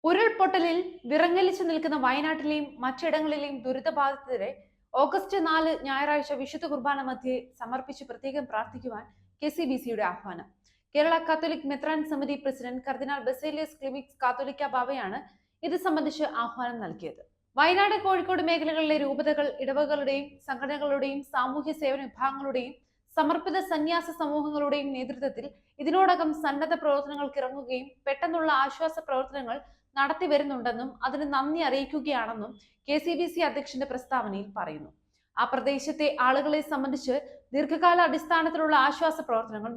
ഉരുൾപൊട്ടലിൽ വിറങ്ങലിച്ചു നിൽക്കുന്ന വയനാട്ടിലെയും മറ്റിടങ്ങളിലെയും ദുരിതബാധിതരെ ഓഗസ്റ്റ് 4 ഞായറാഴ്ച വിശുദ്ധ കുർബാന മധ്യേ സമർപ്പിച്ച് പ്രത്യേകം പ്രാർത്ഥിക്കുവാൻ KCBCയുടെ ആഹ്വാനം. കേരള കാത്തോലിക് മെത്രാൻ സമിതി പ്രസിഡന്റ് കർദിനാൾ ബസേലിയസ് ക്ലിമിക്സ് കാത്തോലിക്ക ബാവയാണ് ഇത് സംബന്ധിച്ച് ആഹ്വാനം നൽകിയത്. വയനാട്, കോഴിക്കോട് മേഖലകളിലെ രൂപതകൾ, ഇടവകളുടെയും സംഘടനകളുടെയും സാമൂഹ്യ സേവന വിഭാഗങ്ങളുടെയും സമർപ്പിത സന്യാസ സമൂഹങ്ങളുടെയും നേതൃത്വത്തിൽ ഇതിനോടകം സന്നദ്ധ പ്രവർത്തനങ്ങൾക്ക് ഇറങ്ങുകയും പെട്ടെന്നുള്ള ആശ്വാസ പ്രവർത്തനങ്ങൾ നടത്തി വരുന്നുണ്ടെന്നും അതിന് നന്ദി അറിയിക്കുകയാണെന്നും KCBC അധ്യക്ഷന്റെ പ്രസ്താവനയിൽ പറയുന്നു. ആ പ്രദേശത്തെ ആളുകളെ സംബന്ധിച്ച് ദീർഘകാല അടിസ്ഥാനത്തിലുള്ള ആശ്വാസ പ്രവർത്തനങ്ങൾ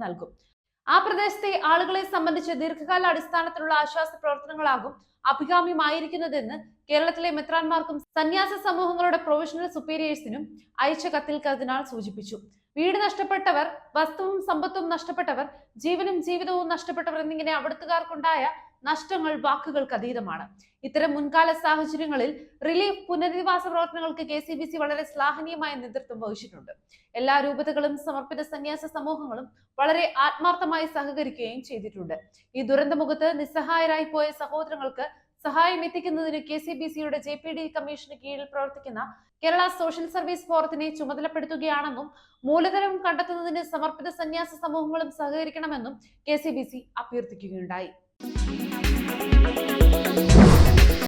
നൽകും. അഭികാമ്യമായിരിക്കുന്നതെന്ന് കേരളത്തിലെ മെത്രാന്മാർക്കും സന്യാസ സമൂഹങ്ങളുടെ പ്രൊഫഷണൽ സുപ്പീരിയേഴ്സിനും അയച്ച കത്തിൽ കർദിനാൾ സൂചിപ്പിച്ചു. വീട് നഷ്ടപ്പെട്ടവർ, വസ്തുവും സമ്പത്തും നഷ്ടപ്പെട്ടവർ, ജീവനും ജീവിതവും നഷ്ടപ്പെട്ടവർ എന്നിങ്ങനെ അവിടുത്തുകാർക്കുണ്ടായ നഷ്ടങ്ങൾ വാക്കുകൾക്ക് അതീതമാണ്. ഇത്തരം മുൻകാല സാഹചര്യങ്ങളിൽ റിലീഫ്, പുനരധിവാസ പ്രവർത്തനങ്ങൾക്ക് KCBC വളരെ ശ്ലാഘനീയമായ നേതൃത്വം വഹിച്ചിട്ടുണ്ട്. എല്ലാ രൂപതകളും സമർപ്പിത സന്യാസ സമൂഹങ്ങളും വളരെ ആത്മാർത്ഥമായി സഹകരിക്കുകയും ചെയ്തിട്ടുണ്ട്. ഈ ദുരന്തമുഖത്ത് നിസ്സഹായരായി പോയ സഹോദരങ്ങൾക്ക് സഹായം എത്തിക്കുന്നതിന് KCBCയുടെ JPD കമ്മീഷന് കീഴിൽ പ്രവർത്തിക്കുന്ന കേരള സോഷ്യൽ സർവീസ് ഫോറത്തിനെ ചുമതലപ്പെടുത്തുകയാണെന്നും മൂലധനം കണ്ടെത്തുന്നതിന് സമർപ്പിത സന്യാസ സമൂഹങ്ങളും സഹകരിക്കണമെന്നും KCBC അഭ്യർത്ഥിക്കുകയുണ്ടായി.